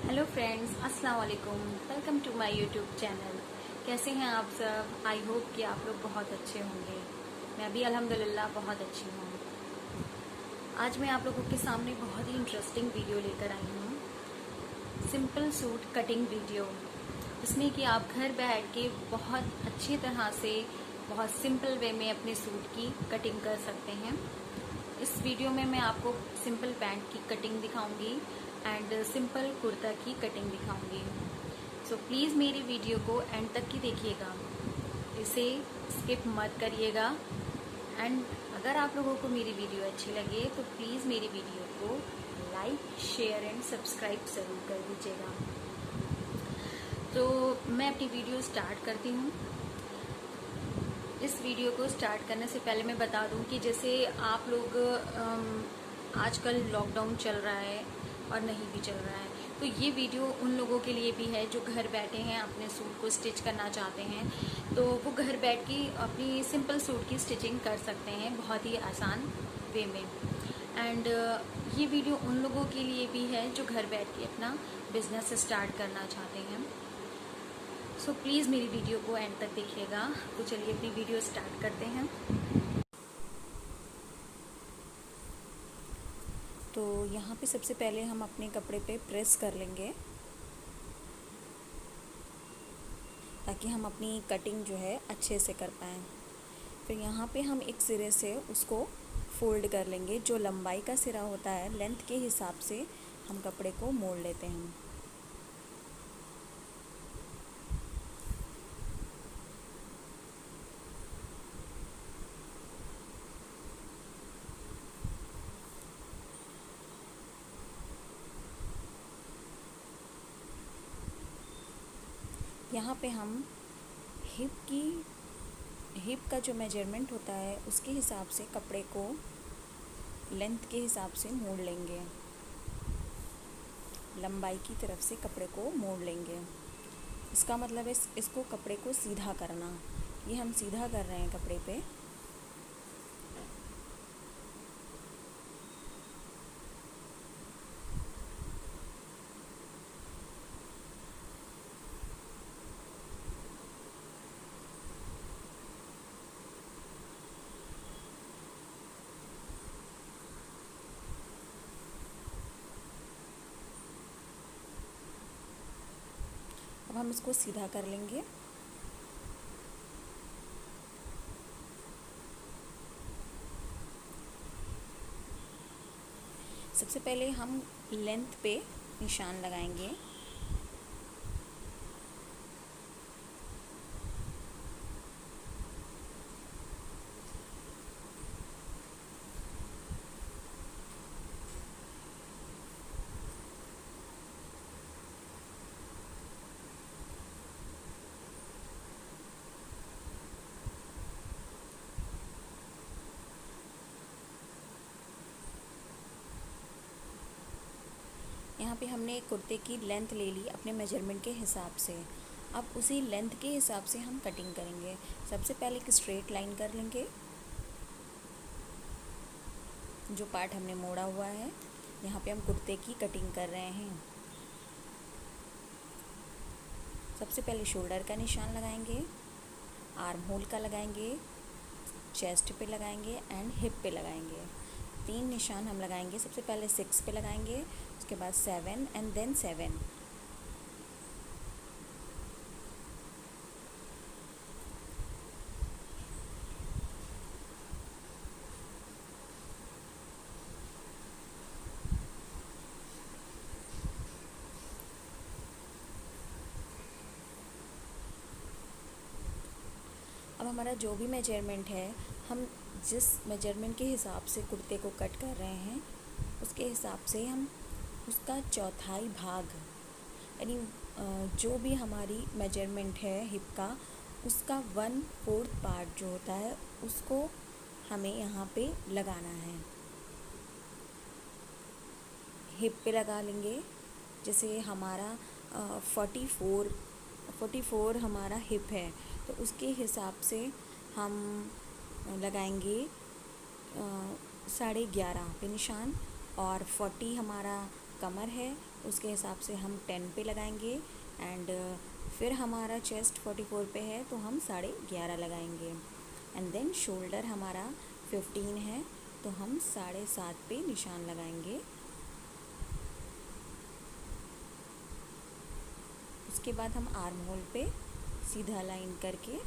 Hello friends, अस्सलाम वालेकुम। Welcome to my YouTube channel. कैसे हैं आप सब? आई होप कि आप लोग बहुत अच्छे होंगे। मैं भी अल्हम्दुलिल्लाह बहुत अच्छी हूँ। आज मैं आप लोगों के सामने बहुत ही इंटरेस्टिंग वीडियो लेकर आई हूँ। सिंपल सूट कटिंग वीडियो, जिसमें कि आप घर बैठ के बहुत अच्छी तरह से बहुत सिंपल वे में अपने सूट की कटिंग कर सकते हैं। इस वीडियो में मैं आपको सिंपल पैंट की कटिंग दिखाऊंगी एंड सिंपल कुर्ता की कटिंग दिखाऊंगी। सो प्लीज़ मेरी वीडियो को एंड तक की देखिएगा, इसे स्किप मत करिएगा। एंड अगर आप लोगों को मेरी वीडियो अच्छी लगे तो प्लीज़ मेरी वीडियो को लाइक, शेयर एंड सब्सक्राइब ज़रूर कर दीजिएगा। तो मैं अपनी वीडियो स्टार्ट करती हूँ। इस वीडियो को स्टार्ट करने से पहले मैं बता दूं कि जैसे आप लोग आजकल लॉकडाउन चल रहा है और नहीं भी चल रहा है, तो ये वीडियो उन लोगों के लिए भी है जो घर बैठे हैं, अपने सूट को स्टिच करना चाहते हैं। तो वो घर बैठ के अपनी सिंपल सूट की स्टिचिंग कर सकते हैं बहुत ही आसान वे में। एंड ये वीडियो उन लोगों के लिए भी है जो घर बैठ के अपना बिजनेस स्टार्ट करना चाहते हैं। सो प्लीज़ मेरी वीडियो को एंड तक देखिएगा। तो चलिए अपनी वीडियो स्टार्ट करते हैं। तो यहाँ पे सबसे पहले हम अपने कपड़े पे प्रेस कर लेंगे, ताकि हम अपनी कटिंग जो है अच्छे से कर पाएँ। फिर यहाँ पे हम एक सिरे से उसको फोल्ड कर लेंगे। जो लंबाई का सिरा होता है, लेंथ के हिसाब से हम कपड़े को मोड़ लेते हैं। यहाँ पे हम हिप का जो मेजरमेंट होता है उसके हिसाब से कपड़े को लेंथ के हिसाब से मोड़ लेंगे, लंबाई की तरफ से कपड़े को मोड़ लेंगे। इसका मतलब है इसको कपड़े को सीधा करना। ये हम सीधा कर रहे हैं कपड़े पे। अब हम इसको सीधा कर लेंगे। सबसे पहले हम लेंथ पे निशान लगाएंगे। यहाँ पे हमने एक कुर्ते की लेंथ ले ली अपने मेजरमेंट के हिसाब से। अब उसी लेंथ के हिसाब से हम कटिंग करेंगे। सबसे पहले एक स्ट्रेट लाइन कर लेंगे। जो पार्ट हमने मोड़ा हुआ है, यहाँ पे हम कुर्ते की कटिंग कर रहे हैं। सबसे पहले शोल्डर का निशान लगाएंगे, आर्म होल का लगाएंगे, चेस्ट पे लगाएंगे एंड हिप पे लगाएंगे। 3 निशान हम लगाएंगे। सबसे पहले 6 पे लगाएंगे, उसके बाद 7 एंड देन 7। अब हमारा जो भी मेजरमेंट है, हम जिस मेजरमेंट के हिसाब से कुर्ते को कट कर रहे हैं, उसके हिसाब से हम उसका चौथाई भाग, यानी जो भी हमारी मेजरमेंट है हिप का, उसका 1/4 पार्ट जो होता है उसको हमें यहाँ पे लगाना है। हिप पे लगा लेंगे। जैसे हमारा 44 हमारा हिप है, तो उसके हिसाब से हम लगाएंगे 11.5 पे निशान। और 40 हमारा कमर है उसके हिसाब से हम 10 पे लगाएंगे। एंड फिर हमारा चेस्ट 44 पे है तो हम 11.5 लगाएंगे। एंड देन शोल्डर हमारा 15 है तो हम 7.5 पे निशान लगाएंगे। उसके बाद हम आर्म होल पे सीधा लाइन करके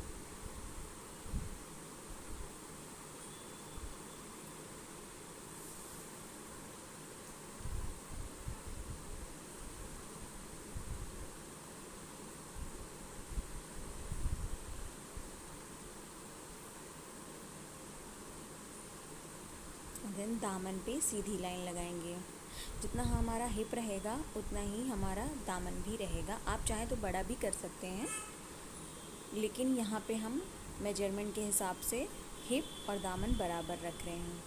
देन दामन पे सीधी लाइन लगाएंगे। जितना हमारा हिप रहेगा उतना ही हमारा दामन भी रहेगा। आप चाहें तो बड़ा भी कर सकते हैं, लेकिन यहाँ पे हम मेजरमेंट के हिसाब से हिप और दामन बराबर रख रहे हैं।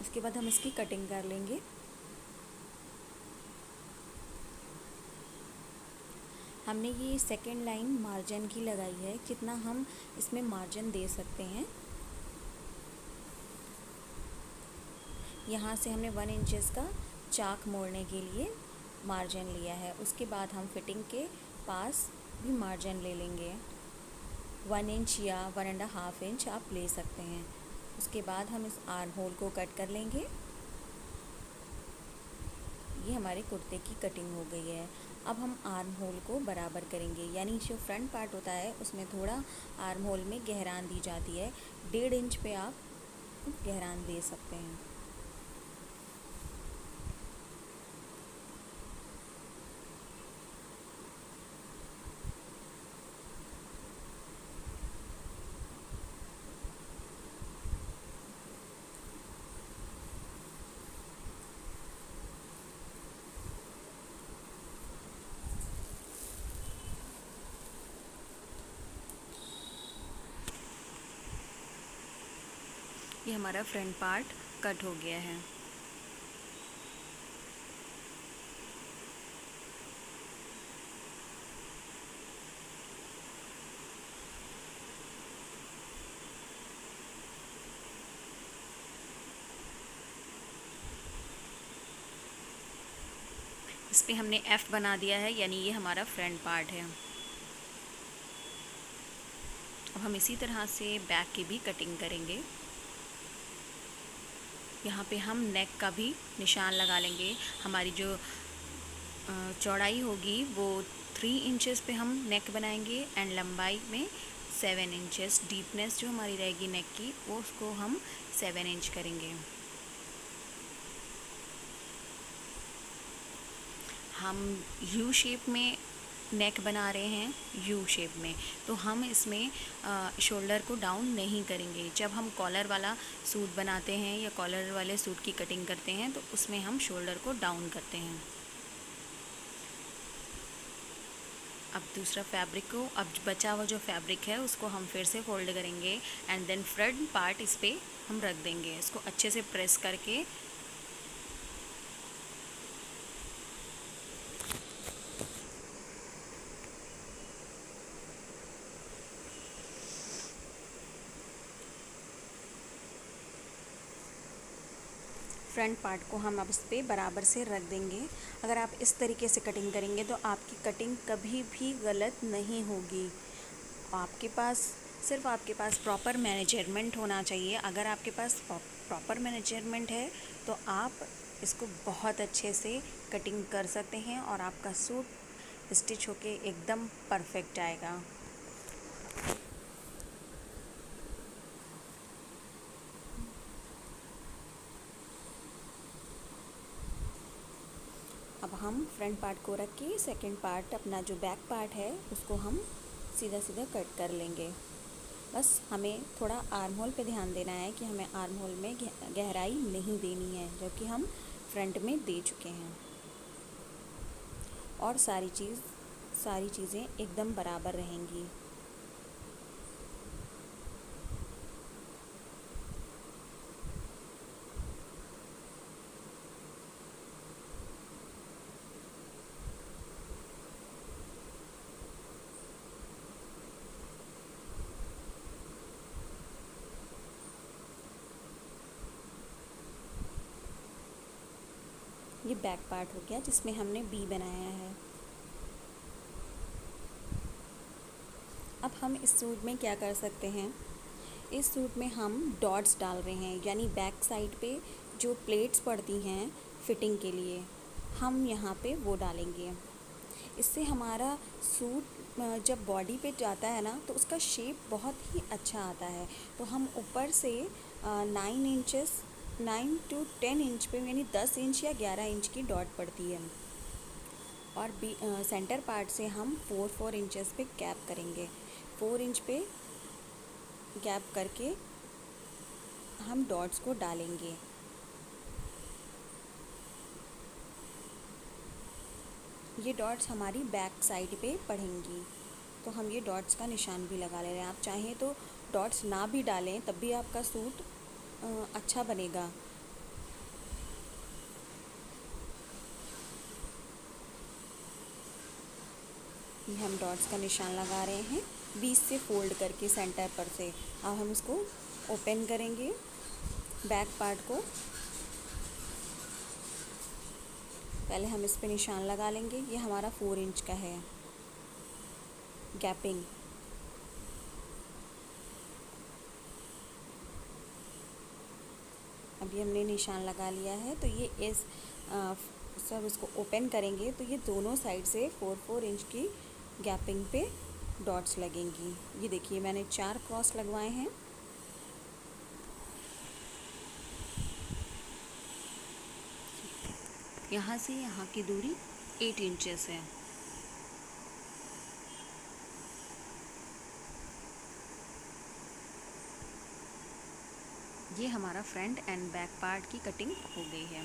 उसके बाद हम इसकी कटिंग कर लेंगे। हमने ये सेकेंड लाइन मार्जिन की लगाई है, जितना हम इसमें मार्जिन दे सकते हैं। यहाँ से हमने 1 इंचेस का चाक मोड़ने के लिए मार्जिन लिया है। उसके बाद हम फिटिंग के पास भी मार्जिन ले लेंगे। 1 इंच या 1.5 इंच आप ले सकते हैं। उसके बाद हम इस आर्म होल को कट कर लेंगे। ये हमारे कुर्ते की कटिंग हो गई है। अब हम आर्म होल को बराबर करेंगे, यानी जो फ्रंट पार्ट होता है उसमें थोड़ा आर्म होल में गहरान दी जाती है। 1.5 इंच पे आप गहरान दे सकते हैं। ये हमारा फ्रंट पार्ट कट हो गया है। इस पे हमने एफ बना दिया है, यानी ये हमारा फ्रंट पार्ट है। अब हम इसी तरह से बैक की भी कटिंग करेंगे। यहाँ पे हम नेक का भी निशान लगा लेंगे। हमारी जो चौड़ाई होगी वो 3 इंचेस पे हम नेक बनाएंगे एंड लंबाई में 7 इंचेस। डीपनेस जो हमारी रहेगी नेक की वो उसको हम 7 इंच करेंगे। हम यू शेप में नेक बना रहे हैं, यू शेप में, तो हम इसमें शोल्डर को डाउन नहीं करेंगे। जब हम कॉलर वाला सूट बनाते हैं या कॉलर वाले सूट की कटिंग करते हैं तो उसमें हम शोल्डर को डाउन करते हैं। अब दूसरा फैब्रिक को, अब बचा हुआ जो फैब्रिक है उसको हम फिर से फोल्ड करेंगे एंड देन फ्रंट पार्ट इस पर हम रख देंगे। इसको अच्छे से प्रेस करके फ्रंट पार्ट को हम अब इस पर बराबर से रख देंगे। अगर आप इस तरीके से कटिंग करेंगे तो आपकी कटिंग कभी भी गलत नहीं होगी। आपके पास प्रॉपर मैनेजरमेंट होना चाहिए। अगर आपके पास प्रॉपर मैनेजरमेंट है तो आप इसको बहुत अच्छे से कटिंग कर सकते हैं और आपका सूट स्टिच होके एकदम परफेक्ट आएगा। अब हम फ्रंट पार्ट को रख के सेकंड पार्ट, अपना जो बैक पार्ट है, उसको हम सीधा सीधा कट कर लेंगे। बस हमें थोड़ा आर्म होल पे ध्यान देना है कि हमें आर्म होल में गहराई नहीं देनी है, जो कि हम फ्रंट में दे चुके हैं। और सारी चीज़ें एकदम बराबर रहेंगी। ये बैक पार्ट हो गया जिसमें हमने बी बनाया है। अब हम इस सूट में क्या कर सकते हैं, इस सूट में हम डॉट्स डाल रहे हैं, यानी बैक साइड पे जो प्लेट्स पड़ती हैं फिटिंग के लिए, हम यहाँ पे वो डालेंगे। इससे हमारा सूट जब बॉडी पे जाता है ना तो उसका शेप बहुत ही अच्छा आता है। तो हम ऊपर से 9 to 10 इंच पे, यानी 10 इंच या 11 इंच की डॉट पड़ती है, और सेंटर पार्ट से हम 4 इंचेस पे गैप करेंगे। 4 इंच पे गैप करके हम डॉट्स को डालेंगे। ये डॉट्स हमारी बैक साइड पे पड़ेंगी, तो हम ये डॉट्स का निशान भी लगा ले रहे हैं। आप चाहें तो डॉट्स ना भी डालें तब भी आपका सूट अच्छा बनेगा। ये हम डॉट्स का निशान लगा रहे हैं बीच से फोल्ड करके सेंटर पर से। अब हम इसको ओपन करेंगे बैक पार्ट को। पहले हम इस पे निशान लगा लेंगे। ये हमारा 4 इंच का है गैपिंग। अभी हमने निशान लगा लिया है, तो ये इस सब इसको ओपन करेंगे तो ये दोनों साइड से 4 इंच की गैपिंग पे डॉट्स लगेंगी। ये देखिए मैंने 4 क्रॉस लगवाए हैं। यहाँ से यहाँ की दूरी 8 इंचेस है। ये हमारा फ्रंट एंड बैक पार्ट की कटिंग हो गई है।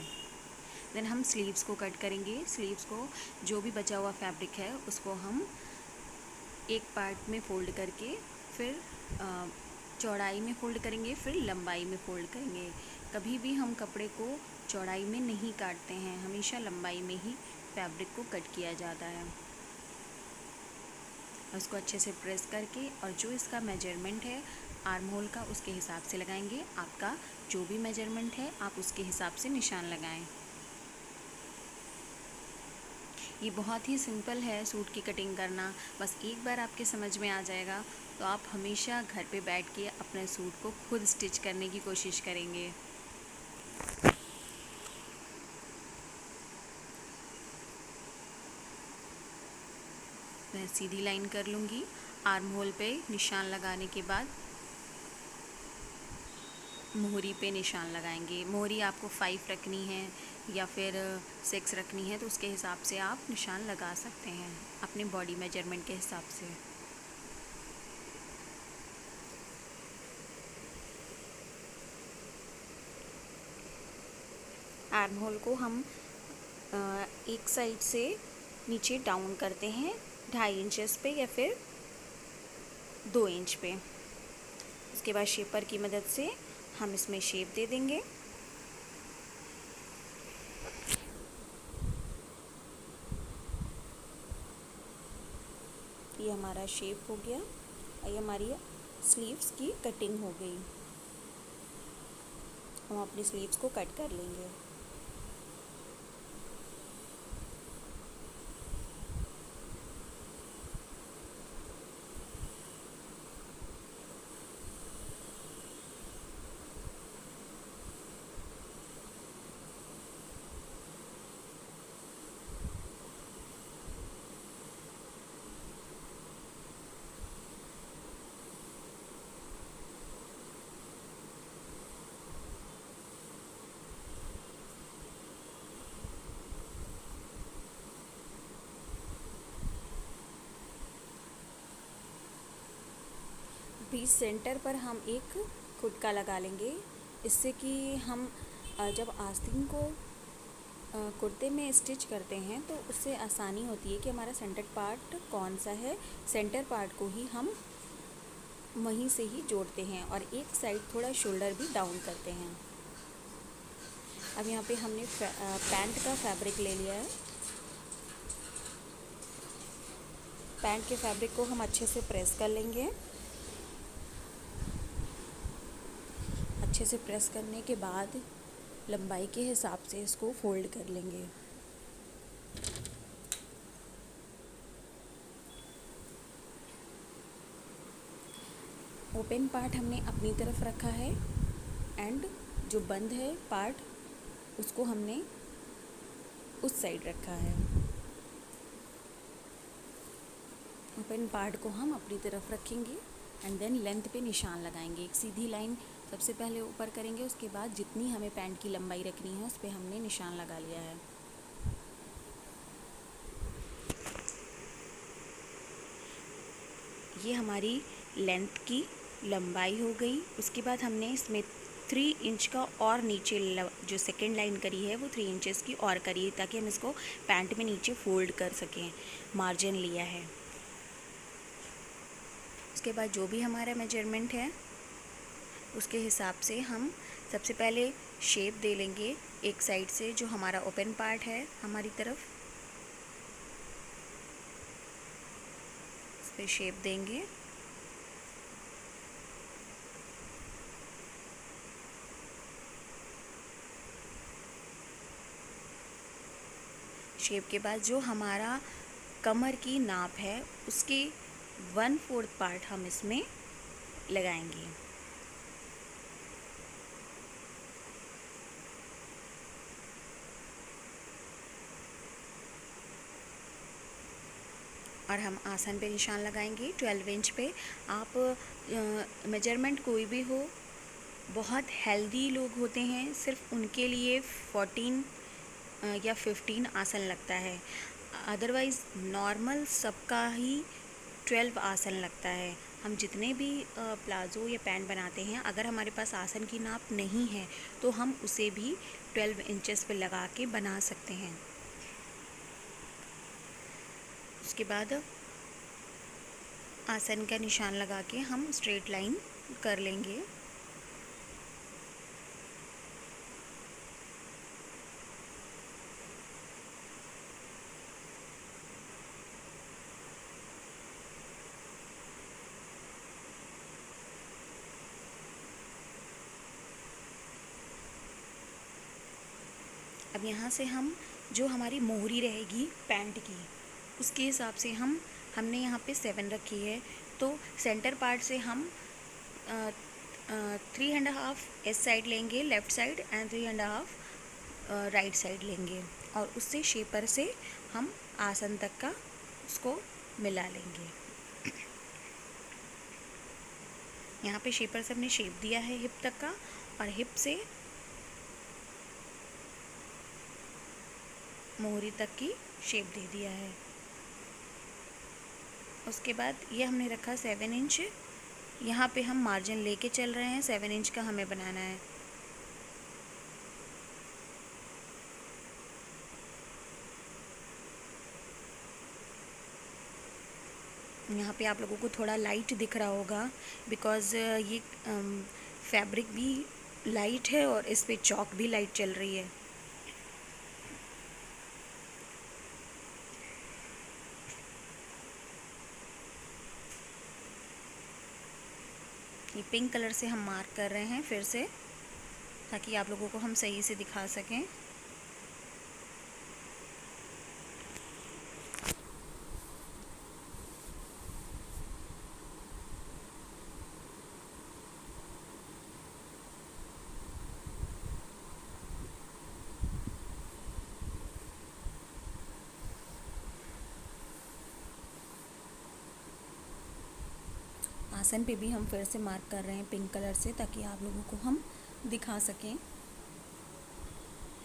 देन हम स्लीव्स को कट करेंगे। स्लीव्स को जो भी बचा हुआ फैब्रिक है उसको हम एक पार्ट में फ़ोल्ड करके फिर चौड़ाई में फ़ोल्ड करेंगे, फिर लंबाई में फ़ोल्ड करेंगे। कभी भी हम कपड़े को चौड़ाई में नहीं काटते हैं, हमेशा लंबाई में ही फैब्रिक को कट किया जाता है। उसको अच्छे से प्रेस करके, और जो इसका मेजरमेंट है आर्म होल का उसके हिसाब से लगाएंगे। आपका जो भी मेजरमेंट है आप उसके हिसाब से निशान लगाएं। ये बहुत ही सिंपल है सूट की कटिंग करना, बस एक बार आपके समझ में आ जाएगा तो आप हमेशा घर पे बैठ के अपने सूट को खुद स्टिच करने की कोशिश करेंगे। मैं सीधी लाइन कर लूँगी। आर्म होल पे निशान लगाने के बाद मोहरी पे निशान लगाएंगे। मोहरी आपको 5 रखनी है या फिर 6 रखनी है तो उसके हिसाब से आप निशान लगा सकते हैं अपने बॉडी मेजरमेंट के हिसाब से। आर्म होल को हम एक साइड से नीचे डाउन करते हैं 2.5 इंचेस पे या फिर 2 इंच पे। उसके बाद शेपर की मदद से हम इसमें शेप दे देंगे। ये हमारा शेप हो गया। ये हमारी स्लीव्स की कटिंग हो गई। हम अपनी स्लीव्स को कट कर लेंगे। बीच सेंटर पर हम एक खुटका लगा लेंगे, इससे कि हम जब आस्तीन को कुर्ते में स्टिच करते हैं तो उससे आसानी होती है कि हमारा सेंटर पार्ट कौन सा है। सेंटर पार्ट को ही हम वहीं से ही जोड़ते हैं और एक साइड थोड़ा शोल्डर भी डाउन करते हैं। अब यहाँ पे हमने पैंट का फैब्रिक ले लिया है। पैंट के फैब्रिक को हम अच्छे से प्रेस कर लेंगे। अच्छे से प्रेस करने के बाद लंबाई के हिसाब से इसको फोल्ड कर लेंगे। ओपन पार्ट हमने अपनी तरफ रखा है एंड जो बंद है पार्ट उसको हमने उस साइड रखा है। ओपन पार्ट को हम अपनी तरफ रखेंगे एंड देन लेंथ पे निशान लगाएंगे। एक सीधी लाइन सबसे पहले ऊपर करेंगे, उसके बाद जितनी हमें पैंट की लंबाई रखनी है उस पर हमने निशान लगा लिया है। ये हमारी लेंथ की लंबाई हो गई। उसके बाद हमने इसमें 3 इंच का और नीचे जो सेकेंड लाइन करी है वो 3 इंचेस की और करी है ताकि हम इसको पैंट में नीचे फोल्ड कर सकें। मार्जिन लिया है। उसके बाद जो भी हमारा मेजरमेंट है उसके हिसाब से हम सबसे पहले शेप दे लेंगे एक साइड से, जो हमारा ओपन पार्ट है हमारी तरफ इस पे शेप देंगे। शेप के बाद जो हमारा कमर की नाप है उसके 1/4 पार्ट हम इसमें लगाएंगे। और हम आसन पे निशान लगाएंगे 12 इंच पे। आप मेजरमेंट कोई भी हो, बहुत हेल्दी लोग होते हैं सिर्फ उनके लिए 14 या 15 आसन लगता है। अदरवाइज़ नॉर्मल सबका ही 12 आसन लगता है। हम जितने भी प्लाज़ो या पैंट बनाते हैं, अगर हमारे पास आसन की नाप नहीं है तो हम उसे भी 12 इंचेस पे लगा के बना सकते हैं। उसके बाद आसन का निशान लगा के हम स्ट्रेट लाइन कर लेंगे। अब यहाँ से हम जो हमारी मोहरी रहेगी पैंट की उसके हिसाब से हमने यहाँ पे 7 रखी है, तो सेंटर पार्ट से हम 3.5 इस साइड लेंगे left side and 3.5 right side लेंगे और उससे शेपर से हम आसन तक का उसको मिला लेंगे। यहाँ पे शेपर से हमने शेप दिया है हिप तक का और हिप से मोहरी तक की शेप दे दिया है। उसके बाद ये हमने रखा 7 इंच। यहाँ पे हम मार्जिन लेके चल रहे हैं, 7 इंच का हमें बनाना है। यहाँ पे आप लोगों को थोड़ा लाइट दिख रहा होगा बिकॉज़ ये फैब्रिक भी लाइट है और इस पे चॉक भी लाइट चल रही है। ये पिंक कलर से हम मार्क कर रहे हैं फिर से, ताकि आप लोगों को हम सही से दिखा सकें। आसन पे भी हम फिर से मार्क कर रहे हैं पिंक कलर से ताकि आप लोगों को हम दिखा सकें।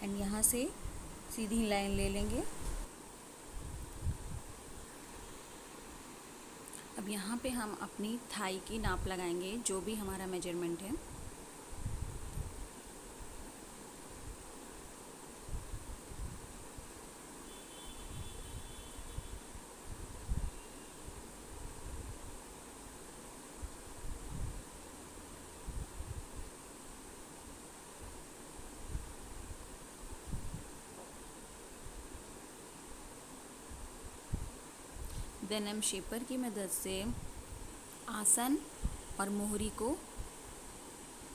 एंड यहाँ से सीधी लाइन ले लेंगे। अब यहाँ पे हम अपनी थाई की नाप लगाएंगे, जो भी हमारा मेजरमेंट है। देन हम शेपर की मदद से आसन और मोहरी को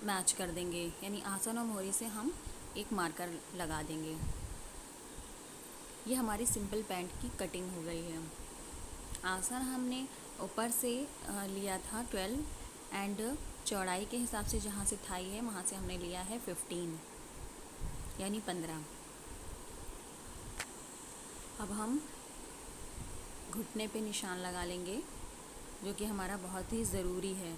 मैच कर देंगे, यानी आसन और मोहरी से हम एक मार्कर लगा देंगे। ये हमारी सिंपल पैंट की कटिंग हो गई है। आसन हमने ऊपर से लिया था 12 एंड चौड़ाई के हिसाब से जहाँ से थाई है वहाँ से हमने लिया है 15 यानी 15। अब हम घुटने पे निशान लगा लेंगे, जो कि हमारा बहुत ही ज़रूरी है।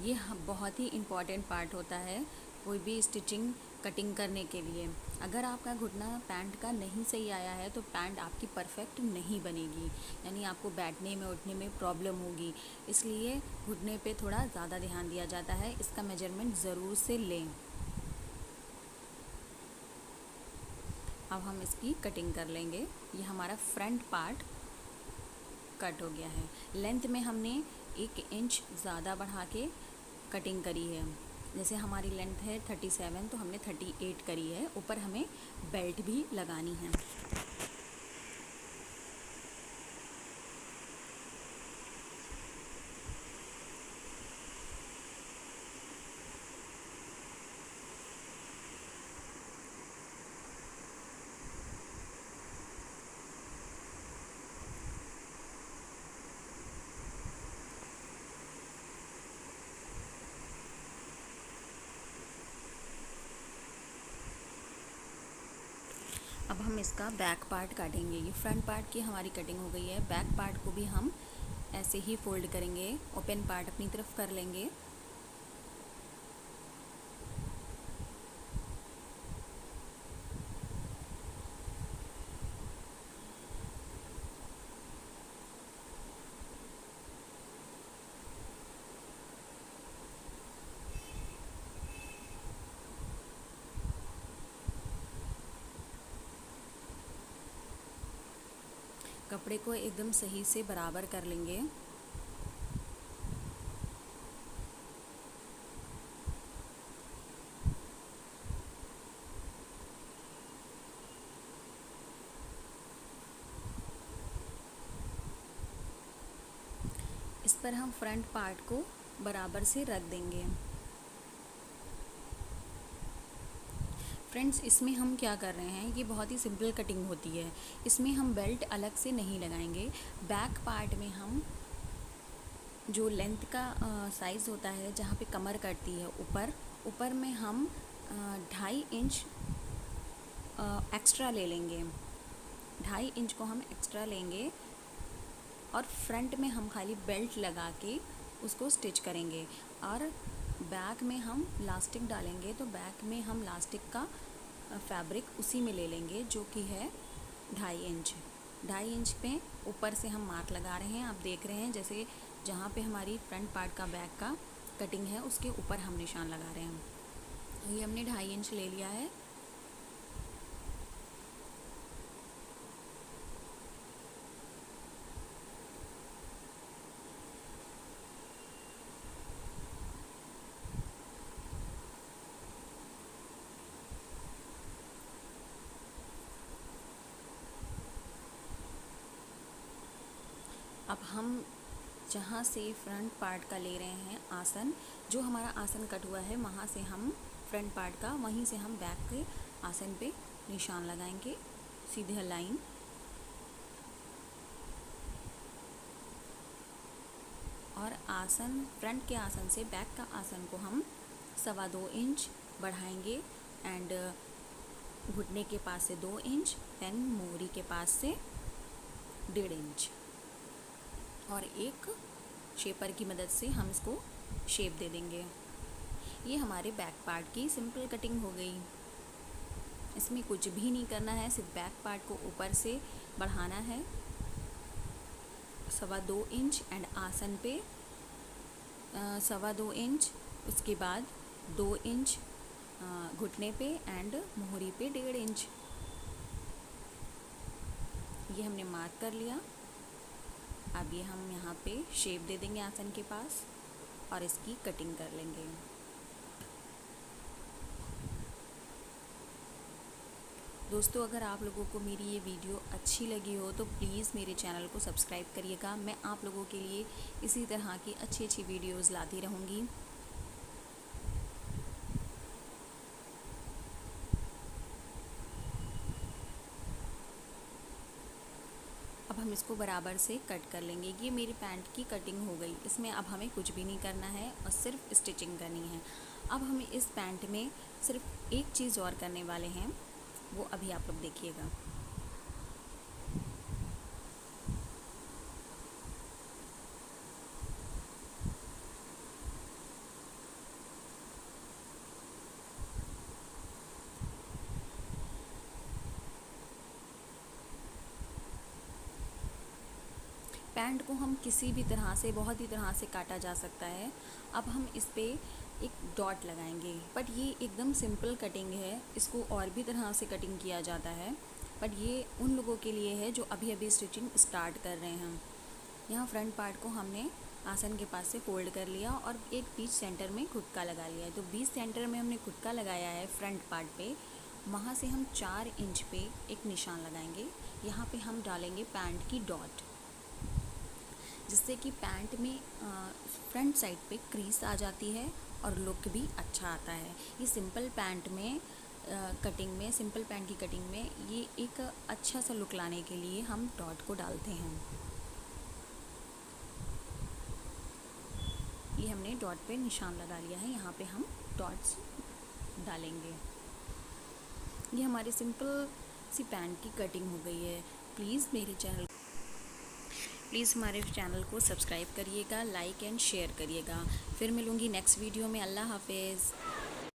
ये बहुत ही इम्पॉर्टेंट पार्ट होता है कोई भी स्टिचिंग कटिंग करने के लिए। अगर आपका घुटना पैंट का नहीं सही आया है तो पैंट आपकी परफेक्ट नहीं बनेगी, यानी आपको बैठने में उठने में प्रॉब्लम होगी। इसलिए घुटने पे थोड़ा ज़्यादा ध्यान दिया जाता है। इसका मेजरमेंट ज़रूर से लें। अब हम इसकी कटिंग कर लेंगे। ये हमारा फ्रंट पार्ट कट हो गया है। लेंथ में हमने 1 इंच ज़्यादा बढ़ा के कटिंग करी है। जैसे हमारी लेंथ है 37 तो हमने 38 करी है। ऊपर हमें बेल्ट भी लगानी है। अब हम इसका बैक पार्ट काटेंगे। ये फ्रंट पार्ट की हमारी कटिंग हो गई है। बैक पार्ट को भी हम ऐसे ही फोल्ड करेंगे, ओपन पार्ट अपनी तरफ कर लेंगे। कपड़े को एकदम सही से बराबर कर लेंगे। इस पर हम फ्रंट पार्ट को बराबर से रख देंगे। फ्रेंड्स, इसमें हम क्या कर रहे हैं, ये बहुत ही सिंपल कटिंग होती है। इसमें हम बेल्ट अलग से नहीं लगाएंगे। बैक पार्ट में हम जो लेंथ का साइज़ होता है, जहाँ पे कमर कटती है ऊपर में हम 2.5 इंच एक्स्ट्रा ले लेंगे। 2.5 इंच को हम एक्स्ट्रा लेंगे और फ्रंट में हम खाली बेल्ट लगा के उसको स्टिच करेंगे। और बैक में हम लास्टिक डालेंगे, तो बैक में हम लास्टिक का फैब्रिक उसी में ले लेंगे, जो कि है 2.5 इंच। 2.5 इंच पे ऊपर से हम मार्क लगा रहे हैं। आप देख रहे हैं जैसे जहाँ पे हमारी फ्रंट पार्ट का बैक का कटिंग है उसके ऊपर हम निशान लगा रहे हैं। ये हमने 2.5 इंच ले लिया है। अब हम जहाँ से फ्रंट पार्ट का ले रहे हैं आसन, जो हमारा आसन कट हुआ है वहाँ से हम फ्रंट पार्ट का, वहीं से हम बैक के आसन पे निशान लगाएंगे, सीधे लाइन। और आसन फ्रंट के आसन से बैक का आसन को हम 2.25 इंच बढ़ाएंगे एंड घुटने के पास से 2 इंच, देन मोहरी के पास से 1.5 इंच, और एक शेपर की मदद से हम इसको शेप दे देंगे। ये हमारे बैक पार्ट की सिंपल कटिंग हो गई। इसमें कुछ भी नहीं करना है, सिर्फ बैक पार्ट को ऊपर से बढ़ाना है 2.25 इंच एंड आसन पे 2.25 इंच, उसके बाद 2 इंच घुटने पे एंड मोहरी पे 1.5 इंच। ये हमने मार्क कर लिया। अब ये हम यहाँ पे शेप दे देंगे आसन के पास और इसकी कटिंग कर लेंगे। दोस्तों, अगर आप लोगों को मेरी ये वीडियो अच्छी लगी हो तो प्लीज़ मेरे चैनल को सब्सक्राइब करिएगा। मैं आप लोगों के लिए इसी तरह की अच्छी अच्छी वीडियोज़ लाती रहूँगी। हम इसको बराबर से कट कर लेंगे। ये मेरी पैंट की कटिंग हो गई। इसमें अब हमें कुछ भी नहीं करना है और सिर्फ स्टिचिंग करनी है। अब हमें इस पैंट में सिर्फ एक चीज़ और करने वाले हैं, वो अभी आप लोग देखिएगा। पैंट को हम किसी भी तरह से, बहुत ही तरह से काटा जा सकता है। अब हम इस पे एक डॉट लगाएंगे, बट ये एकदम सिंपल कटिंग है। इसको और भी तरह से कटिंग किया जाता है, बट ये उन लोगों के लिए है जो अभी अभी स्टिचिंग स्टार्ट कर रहे हैं। यहाँ फ्रंट पार्ट को हमने आसन के पास से फोल्ड कर लिया और एक बीच सेंटर में खुटका लगा लिया है। तो बीच सेंटर में हमने खुटका लगाया है फ्रंट पार्ट पे। वहाँ से हम 4 इंच पे एक निशान लगाएंगे। यहाँ पे हम डालेंगे पैंट की डॉट, जिससे कि पैंट में फ्रंट साइड पे क्रीज आ जाती है और लुक भी अच्छा आता है। ये सिंपल पैंट में कटिंग में, सिंपल पैंट की कटिंग में ये एक अच्छा सा लुक लाने के लिए हम डॉट को डालते हैं। ये हमने डॉट पे निशान लगा लिया है, यहाँ पे हम डॉट्स डालेंगे। ये हमारी सिंपल सी पैंट की कटिंग हो गई है। प्लीज़ हमारे चैनल को सब्सक्राइब करिएगा, लाइक एंड शेयर करिएगा। फिर मिलूँगी नेक्स्ट वीडियो में। अल्लाह हाफिज़।